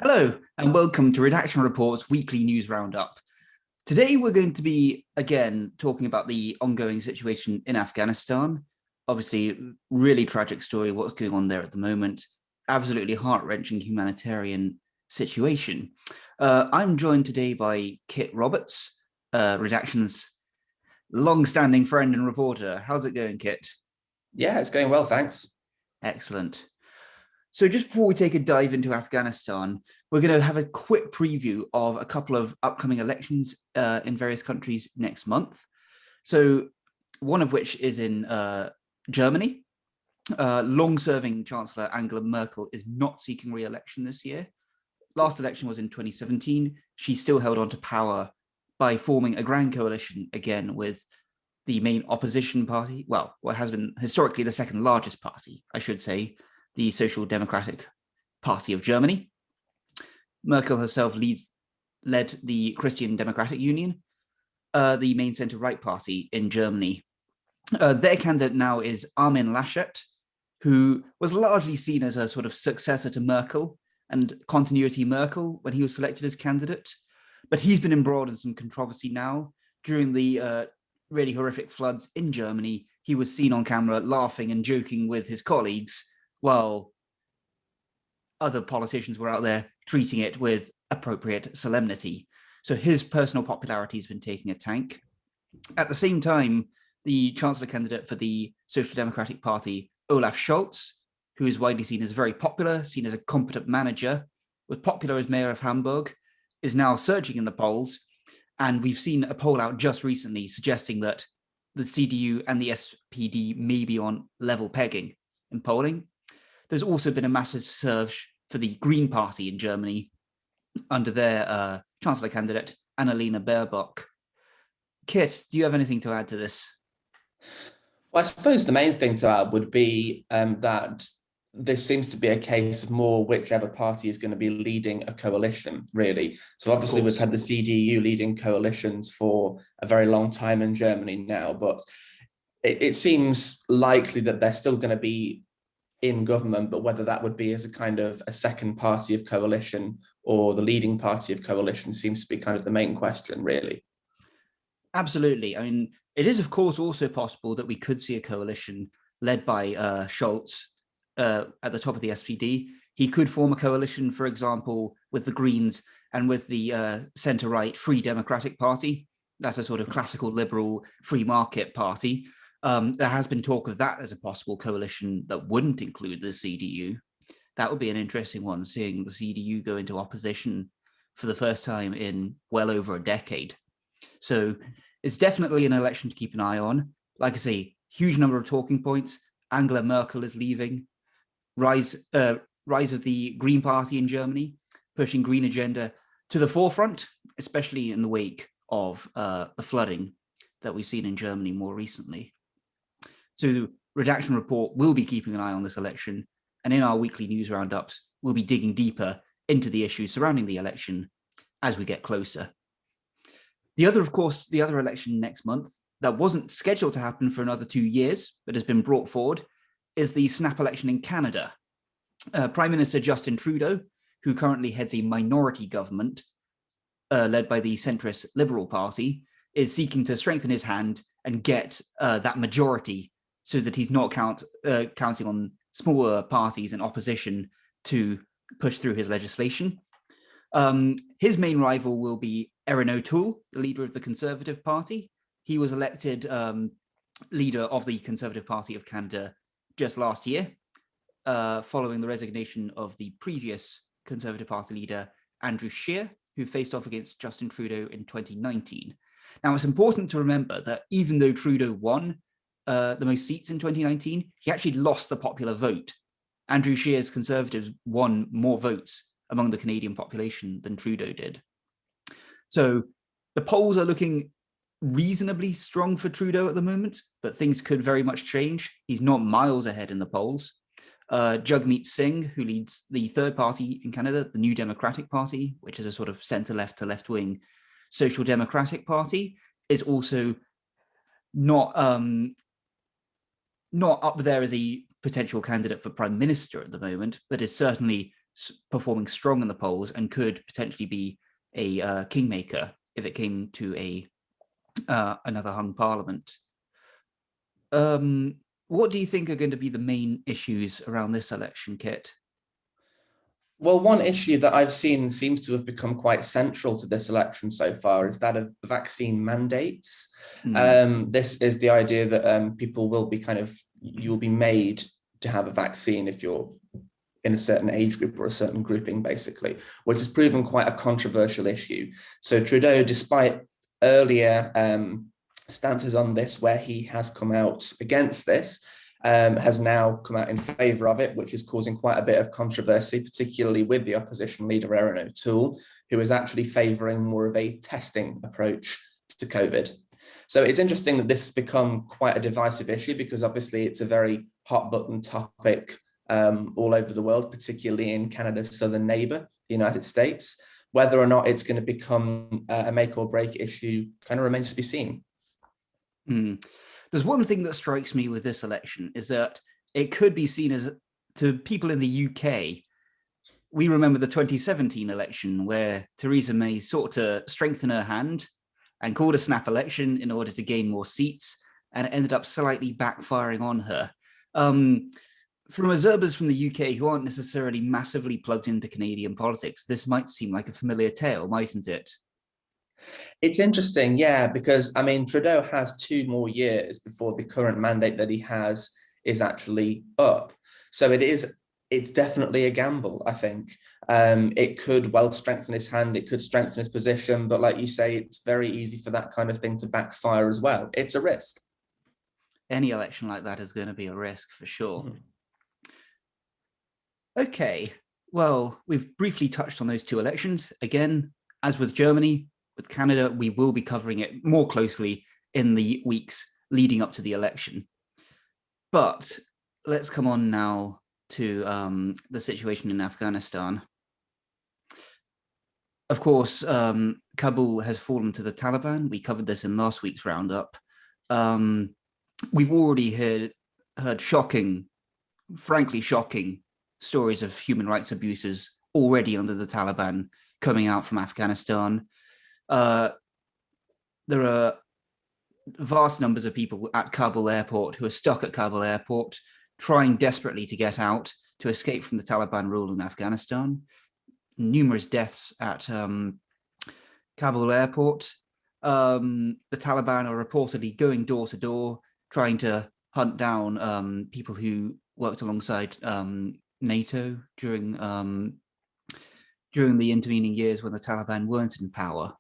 Hello, and welcome to Redaction Report's weekly news roundup. Today, we're going to be again talking about the ongoing situation in Afghanistan. Obviously, really tragic story, what's going on there at the moment. Absolutely heart wrenching humanitarian situation. I'm joined today by Kit Roberts, Redaction's long standing friend and reporter. How's it going, Kit? Yeah, it's going well, thanks. Excellent. So just before we take a dive into Afghanistan, we're going to have a quick preview of a couple of upcoming elections in various countries next month. So one of which is in Germany. Long-serving Chancellor Angela Merkel is not seeking re-election this year. Last election was in 2017. She still held on to power by forming a grand coalition again with the main opposition party, well, what has been historically the second largest party, I should say, the Social Democratic Party of Germany. Merkel herself led the Christian Democratic Union, the main center-right party in Germany. Their candidate now is Armin Laschet, who was largely seen as a sort of successor to Merkel and continuity Merkel when he was selected as candidate. But he's been embroiled in some controversy now. During the really horrific floods in Germany, he was seen on camera laughing and joking with his colleagues, while other politicians were out there treating it with appropriate solemnity. So his personal popularity has been taking a tank. At the same time, the chancellor candidate for the Social Democratic Party, Olaf Scholz, who is widely seen as very popular, seen as a competent manager, was popular as mayor of Hamburg, is now surging in the polls. And we've seen a poll out just recently suggesting that the CDU and the SPD may be on level pegging in polling. There's also been a massive surge for the Green Party in Germany under their chancellor candidate, Annalena Baerbock. Kit, do you have anything to add to this? Well, I suppose the main thing to add would be that this seems to be a case of more whichever party is going to be leading a coalition, really. So obviously we've had the CDU leading coalitions for a very long time in Germany now, but it seems likely that they're still going to be in government, but whether that would be as a kind of a second party of coalition or the leading party of coalition seems to be kind of the main question, really. Absolutely. I mean, it is, of course, also possible that we could see a coalition led by Scholz at the top of the SPD. He could form a coalition, for example, with the Greens and with the centre-right Free Democratic Party. That's a sort of classical liberal free market party. There has been talk of that as a possible coalition that wouldn't include the CDU. That would be an interesting one, seeing the CDU go into opposition for the first time in well over a decade. So it's definitely an election to keep an eye on. Like I say, huge number of talking points. Angela Merkel is leaving. Rise of the Green Party in Germany, pushing green agenda to the forefront, especially in the wake of the flooding that we've seen in Germany more recently. So Redaction Report will be keeping an eye on this election, and in our weekly news roundups, we'll be digging deeper into the issues surrounding the election as we get closer. The other election next month that wasn't scheduled to happen for another 2 years, but has been brought forward, is the snap election in Canada. Prime Minister Justin Trudeau, who currently heads a minority government led by the centrist Liberal Party, is seeking to strengthen his hand and get that majority so that he's not counting on smaller parties and opposition to push through his legislation. His main rival will be Erin O'Toole, the leader of the Conservative Party. He was elected leader of the Conservative Party of Canada just last year, following the resignation of the previous Conservative Party leader, Andrew Scheer, who faced off against Justin Trudeau in 2019. Now, it's important to remember that even though Trudeau won the most seats in 2019, he actually lost the popular vote. Andrew Scheer's Conservatives won more votes among the Canadian population than Trudeau did. So the polls are looking reasonably strong for Trudeau at the moment, but things could very much change. He's not miles ahead in the polls. Jagmeet Singh, who leads the third party in Canada, the New Democratic Party, which is a sort of centre-left to left-wing social democratic party, is also not up there as a potential candidate for prime minister at the moment, but is certainly performing strong in the polls and could potentially be a kingmaker if it came to another hung parliament. What do you think are going to be the main issues around this election, Kit? Well, one issue that I've seen seems to have become quite central to this election so far is that of vaccine mandates. This is the idea that people will be you'll be made to have a vaccine if you're in a certain age group or a certain grouping, basically, which has proven quite a controversial issue. So Trudeau, despite earlier stances on this where he has come out against this, has now come out in favour of it, which is causing quite a bit of controversy, particularly with the opposition leader, Erin O'Toole, who is actually favouring more of a testing approach to COVID. So it's interesting that this has become quite a divisive issue because obviously it's a very hot button topic all over the world, particularly in Canada's southern neighbour, the United States. Whether or not it's going to become a make or break issue kind of remains to be seen. There's one thing that strikes me with this election is that it could be seen as, to people in the UK, we remember the 2017 election where Theresa May sought to strengthen her hand and called a snap election in order to gain more seats, and it ended up slightly backfiring on her. From observers from the UK who aren't necessarily massively plugged into Canadian politics, this might seem like a familiar tale, mightn't it? It's interesting, yeah, because I mean, Trudeau has 2 more years before the current mandate that he has is actually up. So it's definitely a gamble, I think. It could well strengthen his hand, it could strengthen his position, but like you say, it's very easy for that kind of thing to backfire as well. It's a risk. Any election like that is going to be a risk for sure. Okay, well, we've briefly touched on those 2 elections. Again, as with Germany, with Canada, we will be covering it more closely in the weeks leading up to the election. But let's come on now to the situation in Afghanistan. Of course, Kabul has fallen to the Taliban. We covered this in last week's roundup. We've already heard shocking, frankly shocking stories of human rights abuses already under the Taliban coming out from Afghanistan. There are vast numbers of people at Kabul airport who are stuck at Kabul airport, trying desperately to get out to escape from the Taliban rule in Afghanistan. Numerous deaths at Kabul airport. The Taliban are reportedly going door to door, trying to hunt down people who worked alongside NATO during the intervening years when the Taliban weren't in power.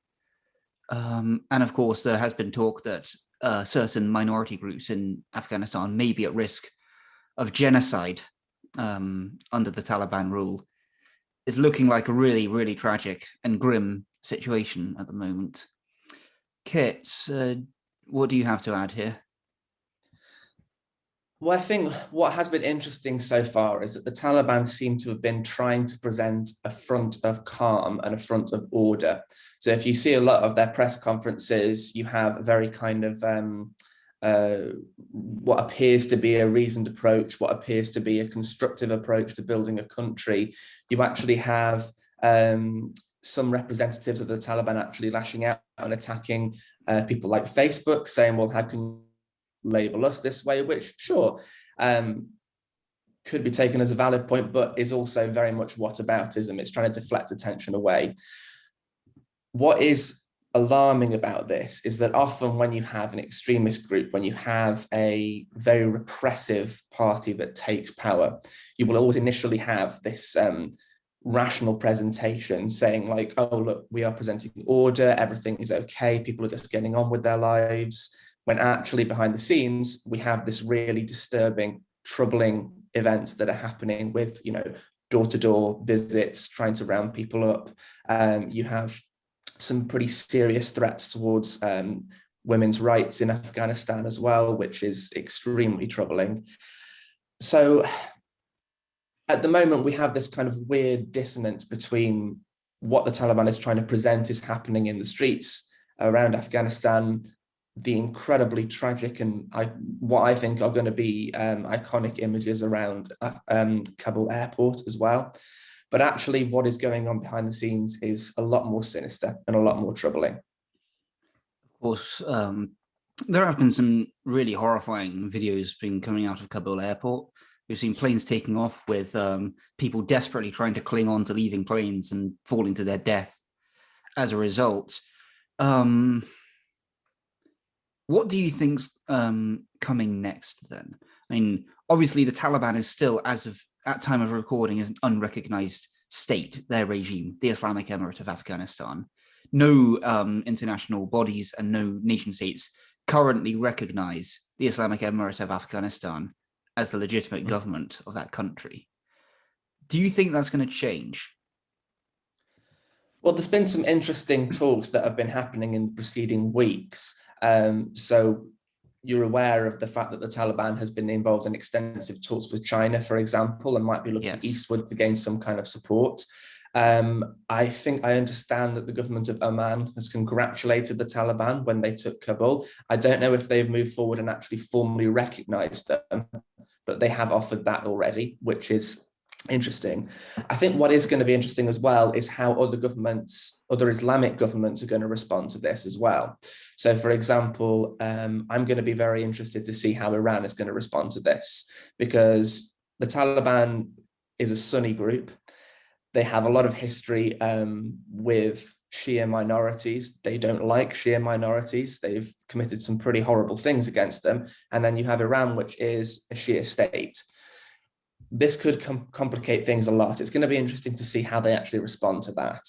And of course, there has been talk that certain minority groups in Afghanistan may be at risk of genocide under the Taliban rule. It's looking like a really, really tragic and grim situation at the moment. Kit, what do you have to add here? Well, I think what has been interesting so far is that the Taliban seem to have been trying to present a front of calm and a front of order. So if you see a lot of their press conferences, you have a very kind of what appears to be a reasoned approach, what appears to be a constructive approach to building a country. You actually have some representatives of the Taliban actually lashing out and attacking people like Facebook, saying, well, how can you label us this way, which sure could be taken as a valid point, but is also very much whataboutism. It's trying to deflect attention away. What is alarming about this is that often when you have an extremist group, when you have a very repressive party that takes power, you will always initially have this rational presentation saying like, oh, look, we are presenting order, everything is okay, people are just getting on with their lives, when actually behind the scenes, we have this really disturbing, troubling events that are happening with, door-to-door visits, trying to round people up. You have some pretty serious threats towards women's rights in Afghanistan as well, which is extremely troubling. So at the moment, we have this kind of weird dissonance between what the Taliban is trying to present is happening in the streets around Afghanistan, the incredibly tragic and what I think are going to be iconic images around Kabul airport as well. But actually, what is going on behind the scenes is a lot more sinister and a lot more troubling. Of course, there have been some really horrifying videos been coming out of Kabul airport. We've seen planes taking off with people desperately trying to cling on to leaving planes and falling to their death as a result. What do you think's coming next then? I mean, obviously the Taliban is still, as of at time of recording, is an unrecognized state, their regime, the Islamic Emirate of Afghanistan. No international bodies and no nation states currently recognize the Islamic Emirate of Afghanistan as the legitimate government of that country. Do you think that's going to change? Well, there's been some interesting talks that have been happening in the preceding weeks. So you're aware of the fact that the Taliban has been involved in extensive talks with China, for example, and might be looking eastward to gain some kind of support. I think I understand that the government of Oman has congratulated the Taliban when they took Kabul. I don't know if they've moved forward and actually formally recognized them, but they have offered that already, which is interesting. I think what is going to be interesting as well is how other governments, other Islamic governments, are going to respond to this as well. So, for example, I'm going to be very interested to see how Iran is going to respond to this, because the Taliban is a Sunni group. They have a lot of history with Shia minorities. They don't like Shia minorities. They've committed some pretty horrible things against them. And then you have Iran, which is a Shia state. This could complicate things a lot. It's going to be interesting to see how they actually respond to that.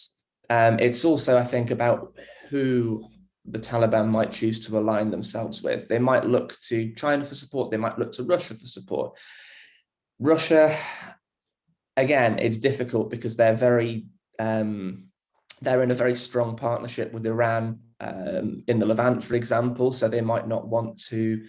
It's also, I think, about who the Taliban might choose to align themselves with. They might look to China for support. They might look to Russia for support. Russia, again, it's difficult because they're in a very strong partnership with Iran in the Levant, for example. So they might not want to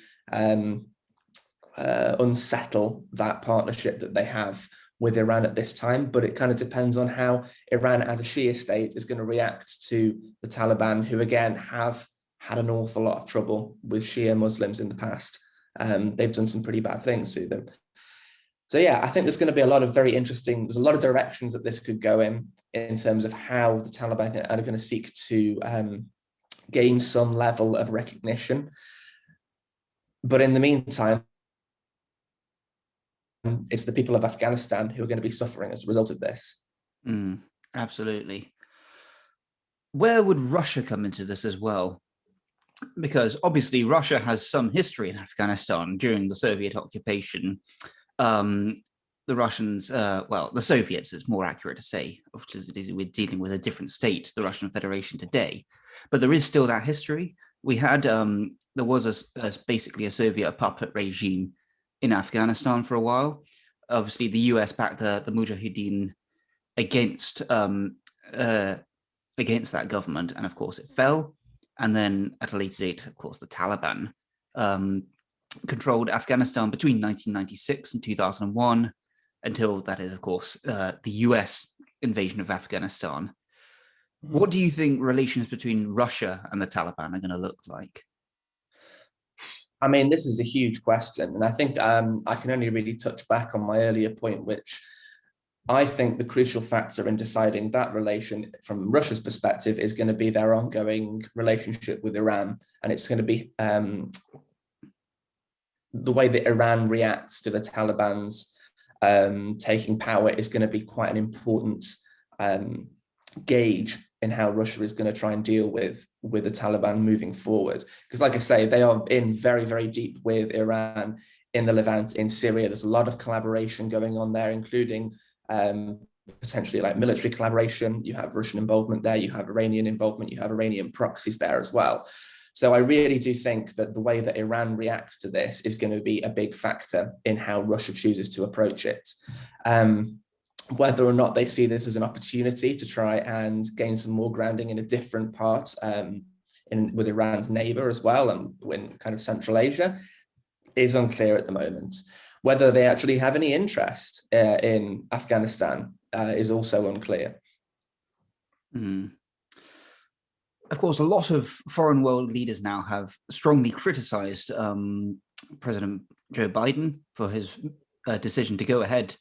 unsettle that partnership that they have with Iran at this time, but it kind of depends on how Iran as a Shia state is going to react to the Taliban, who again have had an awful lot of trouble with Shia Muslims in the past. They've done some pretty bad things to them. So yeah, I think there's going to be a lot of very interesting, there's a lot of directions that this could go in terms of how the Taliban are going to seek to gain some level of recognition. But in the meantime, it's the people of Afghanistan who are going to be suffering as a result of this. Absolutely. Where would Russia come into this as well? Because obviously Russia has some history in Afghanistan during the Soviet occupation. The Russians, well, the Soviets, it's more accurate to say, because we're dealing with a different state, the Russian Federation today. But there is still that history. We had, there was basically a Soviet puppet regime in Afghanistan for a while. Obviously, the US backed the Mujahideen against that government, and of course it fell. And then at a later date, of course, the Taliban controlled Afghanistan between 1996 and 2001, until that is, of course, the US invasion of Afghanistan. What do you think relations between Russia and the Taliban are going to look like? I mean, this is a huge question. And I think I can only really touch back on my earlier point, which I think the crucial factor in deciding that relation from Russia's perspective is going to be their ongoing relationship with Iran. And it's going to be the way that Iran reacts to the Taliban's taking power is going to be quite an important gauge in how Russia is going to try and deal with the Taliban moving forward. Because like I say, they are in very, very deep with Iran in the Levant, in Syria. There's a lot of collaboration going on there, including potentially like military collaboration. You have Russian involvement there, you have Iranian involvement, you have Iranian proxies there as well. So I really do think that the way that Iran reacts to this is going to be a big factor in how Russia chooses to approach it. Whether or not they see this as an opportunity to try and gain some more grounding in a different part with Iran's neighbor as well, and in kind of Central Asia, is unclear at the moment. Whether they actually have any interest in Afghanistan is also unclear. Of course, a lot of foreign world leaders now have strongly criticized President Joe Biden for his decision to go ahead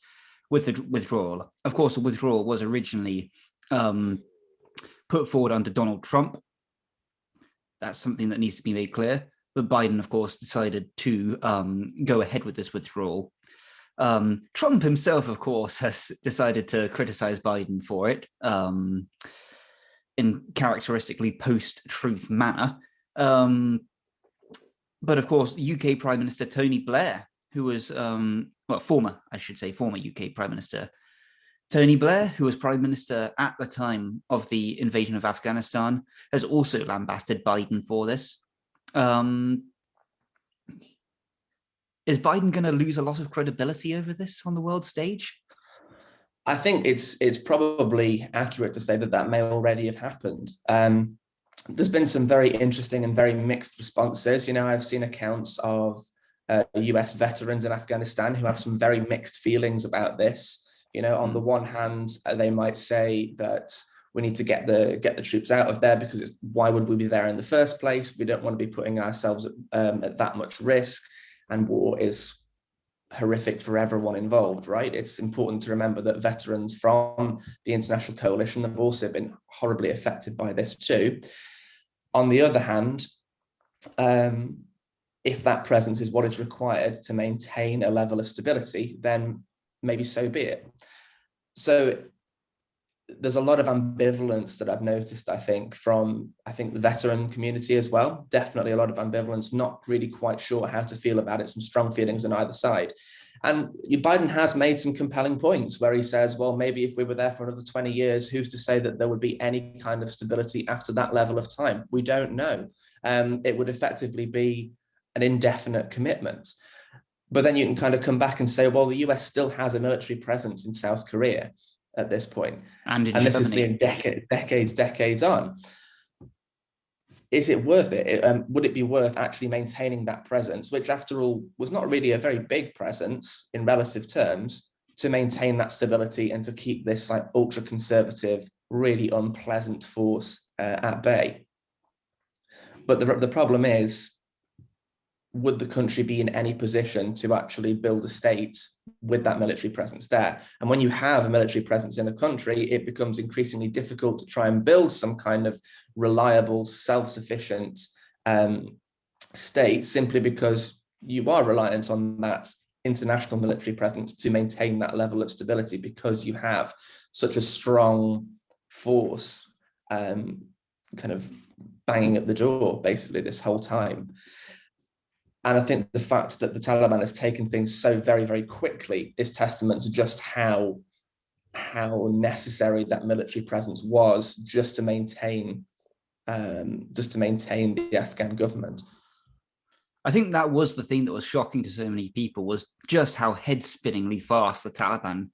with the withdrawal. Of course, the withdrawal was originally put forward under Donald Trump. That's something that needs to be made clear. But Biden, of course, decided to go ahead with this withdrawal. Trump himself, of course, has decided to criticize Biden for it in characteristically post-truth manner. But of course, UK Prime Minister Tony Blair, who was, former UK Prime Minister Tony Blair, who was Prime Minister at the time of the invasion of Afghanistan, has also lambasted Biden for this. Is Biden going to lose a lot of credibility over this on the world stage? I think it's probably accurate to say that may already have happened. There's been some very interesting and very mixed responses. I've seen accounts of US veterans in Afghanistan who have some very mixed feelings about this. On the one hand, they might say that we need to get the troops out of there because why would we be there in the first place? We don't want to be putting ourselves at that much risk, and war is horrific for everyone involved, right? It's important to remember that veterans from the international coalition have also been horribly affected by this too. On the other hand, if that presence is what is required to maintain a level of stability, then maybe so be it. So there's a lot of ambivalence that I've noticed, I think, from the veteran community as well. Definitely a lot of ambivalence, not really quite sure how to feel about it, some strong feelings on either side. And Biden has made some compelling points where he says, well, maybe if we were there for another 20 years, who's to say that there would be any kind of stability after that level of time? We don't know. It would effectively be an indefinite commitment. But then you can kind of come back and say, well, the US still has a military presence in South Korea at this point. And this is being decades on. Is it worth it? Would it be worth actually maintaining that presence, which after all was not really a very big presence in relative terms, to maintain that stability and to keep this like ultra conservative, really unpleasant force at bay? But the problem is, would the country be in any position to actually build a state with that military presence there? And when you have a military presence in a country, it becomes increasingly difficult to try and build some kind of reliable, self-sufficient state, simply because you are reliant on that international military presence to maintain that level of stability, because you have such a strong force kind of banging at the door basically this whole time. And I think the fact that the Taliban has taken things so very, very quickly is testament to just how necessary that military presence was just to maintain the Afghan government. I think that was the thing that was shocking to so many people, was just how head-spinningly fast the Taliban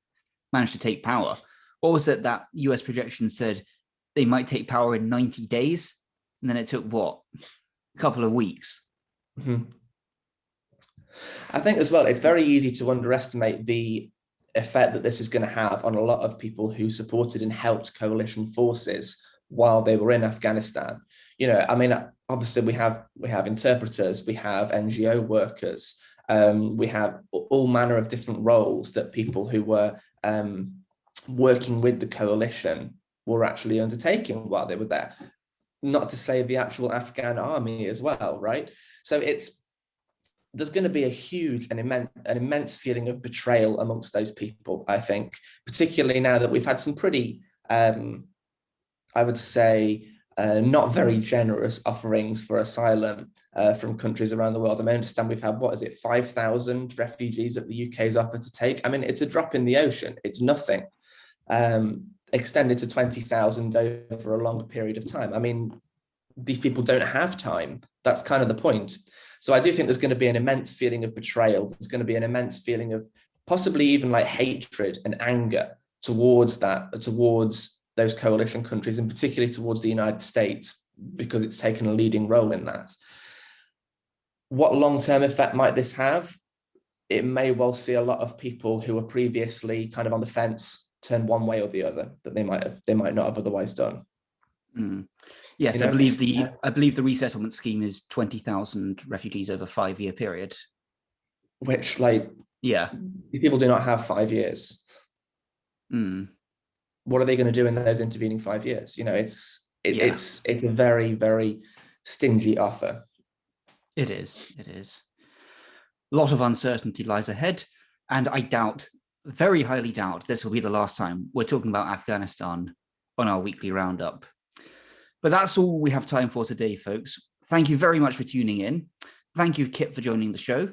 managed to take power. What was it that US projection said they might take power in 90 days? And then it took, a couple of weeks. Mm-hmm. I think as well, it's very easy to underestimate the effect that this is going to have on a lot of people who supported and helped coalition forces while they were in Afghanistan. Obviously we have interpreters, we have NGO workers, we have all manner of different roles that people who were working with the coalition were actually undertaking while they were there. Not to say the actual Afghan army as well, right? So there's going to be a huge and immense feeling of betrayal amongst those people, I think, particularly now that we've had some pretty, I would say, not very generous offerings for asylum from countries around the world. I understand we've had, 5,000 refugees that the UK has offered to take. I mean, it's a drop in the ocean. It's nothing. Extended to 20,000 over a longer period of time. I mean, these people don't have time. That's kind of the point. So I do think there's going to be an immense feeling of betrayal. There's going to be an immense feeling of possibly even like hatred and anger towards those coalition countries, and particularly towards the United States, because it's taken a leading role in that. What long-term effect might this have? It may well see a lot of people who were previously kind of on the fence turn one way or the other, that they might not have otherwise done. Mm. Yes, I believe the resettlement scheme is 20,000 refugees over a 5-year period. Which, these people do not have 5 years. What are they going to do in those intervening 5 years? It's a very, very stingy offer. It is. A lot of uncertainty lies ahead, and I very highly doubt, this will be the last time we're talking about Afghanistan on our weekly roundup. But that's all we have time for today, folks. Thank you very much for tuning in. Thank you, Kit, for joining the show.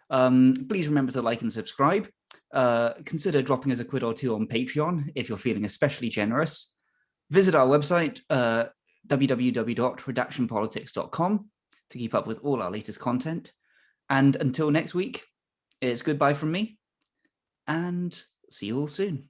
Please remember to like and subscribe. Consider dropping us a quid or two on Patreon if you're feeling especially generous. Visit our website, www.redactionpolitics.com, to keep up with all our latest content. And until next week, it's goodbye from me, and see you all soon.